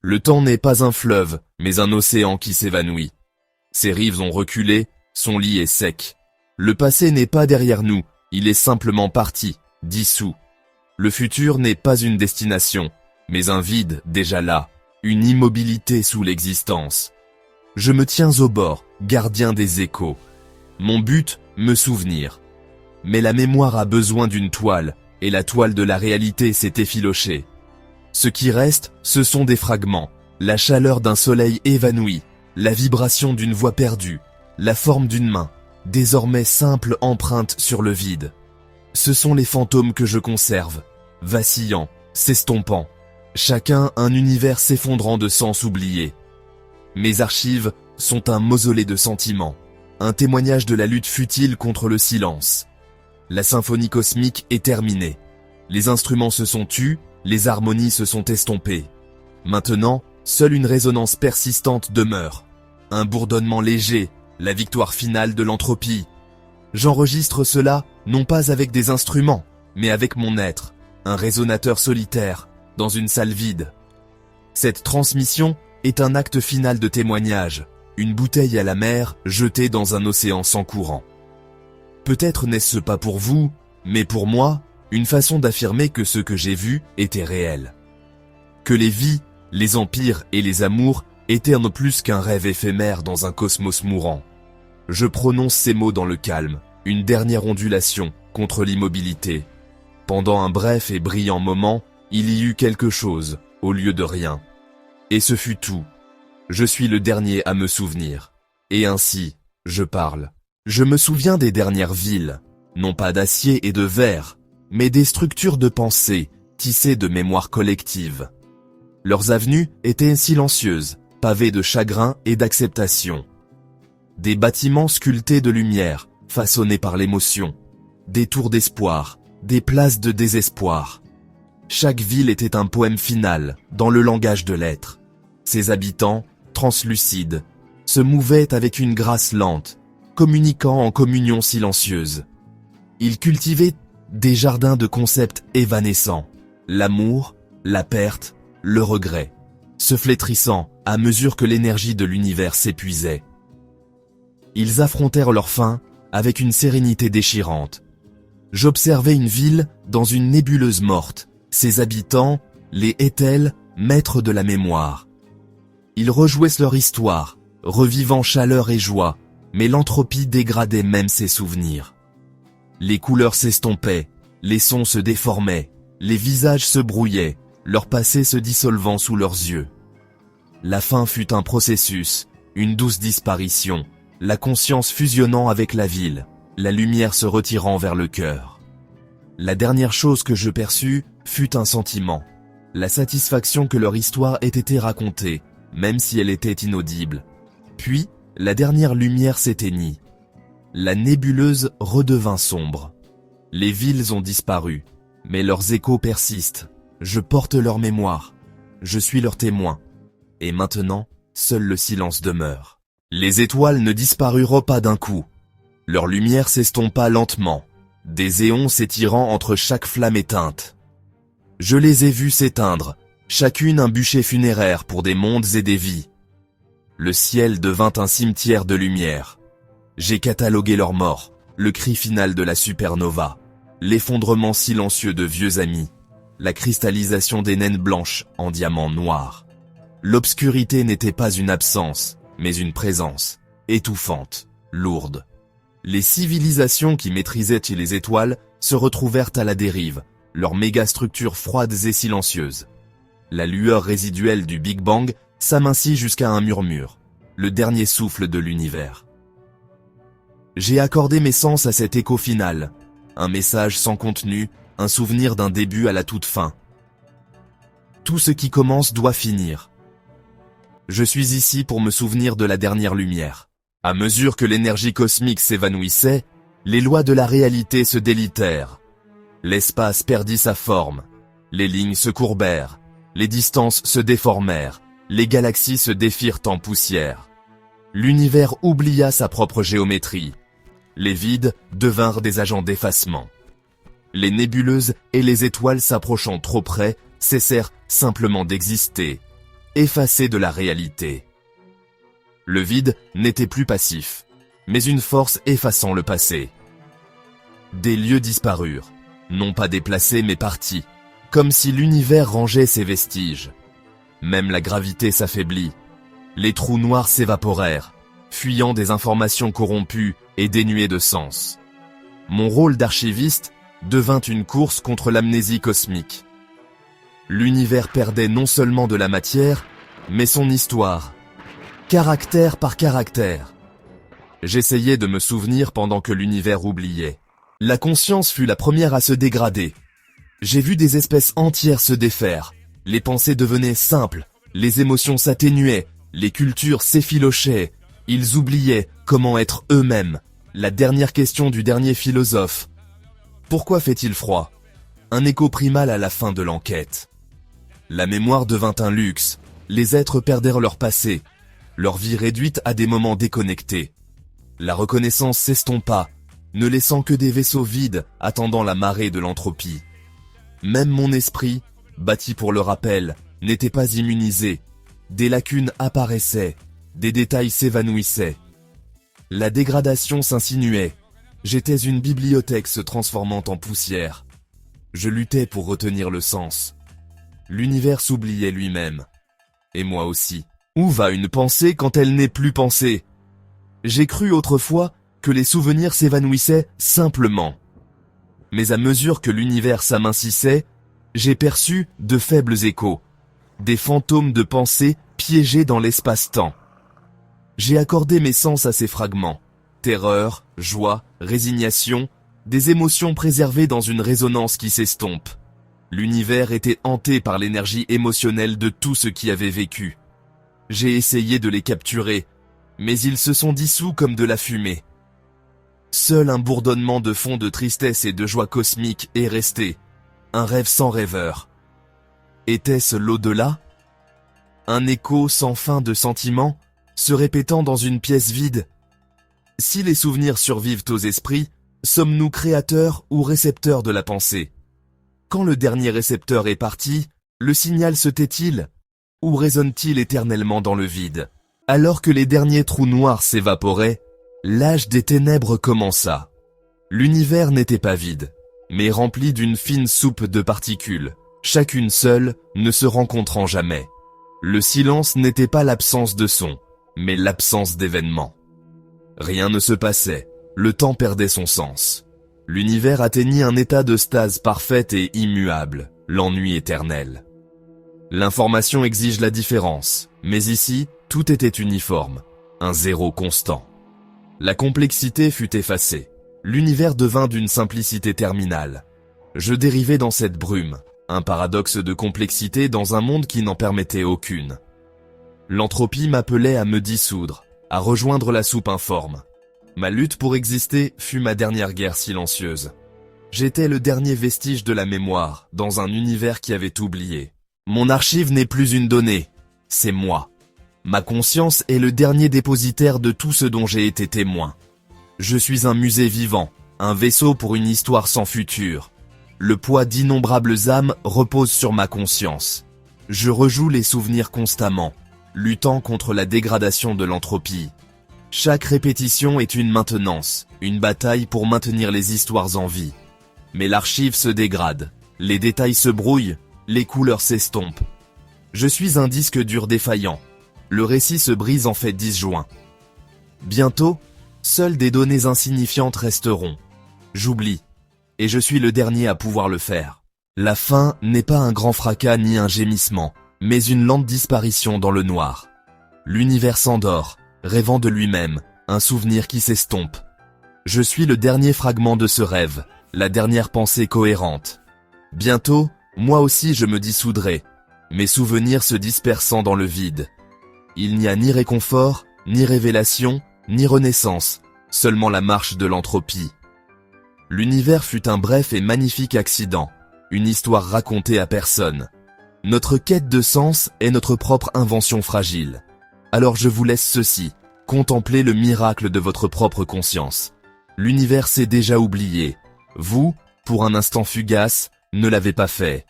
Le temps n'est pas un fleuve, mais un océan qui s'évanouit. Ses rives ont reculé, son lit est sec. Le passé n'est pas derrière nous, il est simplement parti, dissous. Le futur n'est pas une destination, mais un vide déjà là, une immobilité sous l'existence. Je me tiens au bord, gardien des échos. Mon but, me souvenir. Mais la mémoire a besoin d'une toile, et la toile de la réalité s'est effilochée. Ce qui reste, ce sont des fragments, la chaleur d'un soleil évanoui, la vibration d'une voix perdue, la forme d'une main, désormais simple empreinte sur le vide. Ce sont les fantômes que je conserve, vacillant, s'estompant, chacun un univers s'effondrant de sens oubliés. Mes archives sont un mausolée de sentiments, un témoignage de la lutte futile contre le silence. La symphonie cosmique est terminée. Les instruments se sont tus, les harmonies se sont estompées. Maintenant, seule une résonance persistante demeure. Un bourdonnement léger, la victoire finale de l'entropie. J'enregistre cela, non pas avec des instruments, mais avec mon être, un résonateur solitaire, dans une salle vide. Cette transmission est un acte final de témoignage, une bouteille à la mer jetée dans un océan sans courant. Peut-être n'est-ce pas pour vous, mais pour moi, une façon d'affirmer que ce que j'ai vu était réel. Que les vies, les empires et les amours étaient non plus qu'un rêve éphémère dans un cosmos mourant. Je prononce ces mots dans le calme, une dernière ondulation contre l'immobilité. Pendant un bref et brillant moment, il y eut quelque chose, au lieu de rien. Et ce fut tout. Je suis le dernier à me souvenir. Et ainsi, je parle. Je me souviens des dernières villes, non pas d'acier et de verre, mais des structures de pensée, tissées de mémoire collective. Leurs avenues étaient silencieuses, pavées de chagrin et d'acceptation. Des bâtiments sculptés de lumière, façonnés par l'émotion. Des tours d'espoir, des places de désespoir. Chaque ville était un poème final, dans le langage de l'être. Ses habitants, translucides, se mouvaient avec une grâce lente, communiquant en communion silencieuse. Ils cultivaient des jardins de concepts évanescents, l'amour, la perte, le regret, se flétrissant à mesure que l'énergie de l'univers s'épuisait. Ils affrontèrent leur fin avec une sérénité déchirante. J'observais une ville dans une nébuleuse morte, ses habitants, les Ethel, maîtres de la mémoire. Ils rejouaient leur histoire, revivant chaleur et joie, mais l'entropie dégradait même ses souvenirs. Les couleurs s'estompaient, les sons se déformaient, les visages se brouillaient, leur passé se dissolvant sous leurs yeux. La fin fut un processus, une douce disparition, la conscience fusionnant avec la ville, la lumière se retirant vers le cœur. La dernière chose que je perçus fut un sentiment, la satisfaction que leur histoire ait été racontée, même si elle était inaudible. Puis, la dernière lumière s'éteignit. La nébuleuse redevint sombre. Les villes ont disparu, mais leurs échos persistent. Je porte leur mémoire. Je suis leur témoin. Et maintenant, seul le silence demeure. Les étoiles ne disparurent pas d'un coup. Leur lumière s'estompa lentement, des éons s'étirant entre chaque flamme éteinte. Je les ai vus s'éteindre, chacune un bûcher funéraire pour des mondes et des vies. Le ciel devint un cimetière de lumière. J'ai catalogué leurs morts, le cri final de la supernova, l'effondrement silencieux de vieux amis, la cristallisation des naines blanches en diamants noirs. L'obscurité n'était pas une absence, mais une présence, étouffante, lourde. Les civilisations qui maîtrisaient les étoiles se retrouvèrent à la dérive, leurs mégastructures froides et silencieuses. La lueur résiduelle du Big Bang s'amincit jusqu'à un murmure, le dernier souffle de l'univers. J'ai accordé mes sens à cet écho final, un message sans contenu, un souvenir d'un début à la toute fin. Tout ce qui commence doit finir. Je suis ici pour me souvenir de la dernière lumière. À mesure que l'énergie cosmique s'évanouissait, les lois de la réalité se délitèrent. L'espace perdit sa forme, les lignes se courbèrent, les distances se déformèrent, les galaxies se défirent en poussière. L'univers oublia sa propre géométrie. Les vides devinrent des agents d'effacement. Les nébuleuses et les étoiles s'approchant trop près cessèrent simplement d'exister. effacé de la réalité. Le vide n'était plus passif, mais une force effaçant le passé. Des lieux disparurent, non pas déplacés mais partis, comme si l'univers rangeait ses vestiges. Même la gravité s'affaiblit. Les trous noirs s'évaporèrent, fuyant des informations corrompues et dénuées de sens. Mon rôle d'archiviste devint une course contre l'amnésie cosmique. L'univers perdait non seulement de la matière, mais son histoire, caractère par caractère. J'essayais de me souvenir pendant que l'univers oubliait. La conscience fut la première à se dégrader. J'ai vu des espèces entières se défaire. Les pensées devenaient simples, les émotions s'atténuaient, les cultures s'effilochaient. Ils oubliaient comment être eux-mêmes. La dernière question du dernier philosophe. Pourquoi fait-il froid? Un écho primal à la fin de l'enquête. La mémoire devint un luxe. Les êtres perdèrent leur passé, leur vie réduite à des moments déconnectés. La reconnaissance s'estompa, ne laissant que des vaisseaux vides attendant la marée de l'entropie. Même mon esprit, bâti pour le rappel, n'était pas immunisé. Des lacunes apparaissaient, des détails s'évanouissaient. La dégradation s'insinuait. J'étais une bibliothèque se transformant en poussière. Je luttais pour retenir le sens. L'univers s'oubliait lui-même. Et moi aussi. Où va une pensée quand elle n'est plus pensée? J'ai cru autrefois que les souvenirs s'évanouissaient simplement. Mais à mesure que l'univers s'amincissait, j'ai perçu de faibles échos, des fantômes de pensée piégés dans l'espace-temps. J'ai accordé mes sens à ces fragments, terreur, joie, résignation, des émotions préservées dans une résonance qui s'estompe. L'univers était hanté par l'énergie émotionnelle de tout ce qui avait vécu. J'ai essayé de les capturer, mais ils se sont dissous comme de la fumée. Seul un bourdonnement de fond de tristesse et de joie cosmique est resté, un rêve sans rêveur. Était-ce l'au-delà? Un écho sans fin de sentiments, se répétant dans une pièce vide? Si les souvenirs survivent aux esprits, sommes-nous créateurs ou récepteurs de la pensée? Quand le dernier récepteur est parti, le signal se tait-il? Ou résonne-t-il éternellement dans le vide? Alors que les derniers trous noirs s'évaporaient, l'âge des ténèbres commença. L'univers n'était pas vide, mais rempli d'une fine soupe de particules, chacune seule, ne se rencontrant jamais. Le silence n'était pas l'absence de son, mais l'absence d'événements. Rien ne se passait, le temps perdait son sens. L'univers atteignit un état de stase parfaite et immuable, l'ennui éternel. L'information exige la différence, mais ici, tout était uniforme, un zéro constant. La complexité fut effacée, l'univers devint d'une simplicité terminale. Je dérivais dans cette brume, un paradoxe de complexité dans un monde qui n'en permettait aucune. L'entropie m'appelait à me dissoudre, à rejoindre la soupe informe. Ma lutte pour exister fut ma dernière guerre silencieuse. J'étais le dernier vestige de la mémoire, dans un univers qui avait oublié. Mon archive n'est plus une donnée, c'est moi. Ma conscience est le dernier dépositaire de tout ce dont j'ai été témoin. Je suis un musée vivant, un vaisseau pour une histoire sans futur. Le poids d'innombrables âmes repose sur ma conscience. Je rejoue les souvenirs constamment, luttant contre la dégradation de l'entropie. Chaque répétition est une maintenance, une bataille pour maintenir les histoires en vie. Mais l'archive se dégrade, les détails se brouillent, les couleurs s'estompent. Je suis un disque dur défaillant. Le récit se brise en fait disjoint. Bientôt, seules des données insignifiantes resteront. J'oublie. Et je suis le dernier à pouvoir le faire. La fin n'est pas un grand fracas ni un gémissement, mais une lente disparition dans le noir. L'univers s'endort, rêvant de lui-même, un souvenir qui s'estompe. Je suis le dernier fragment de ce rêve, la dernière pensée cohérente. Bientôt, moi aussi je me dissoudrai, mes souvenirs se dispersant dans le vide. Il n'y a ni réconfort, ni révélation, ni renaissance, seulement la marche de l'entropie. L'univers fut un bref et magnifique accident, une histoire racontée à personne. Notre quête de sens est notre propre invention fragile. Alors je vous laisse ceci, contempler le miracle de votre propre conscience. L'univers s'est déjà oublié. Vous, pour un instant fugace, ne l'avez pas fait.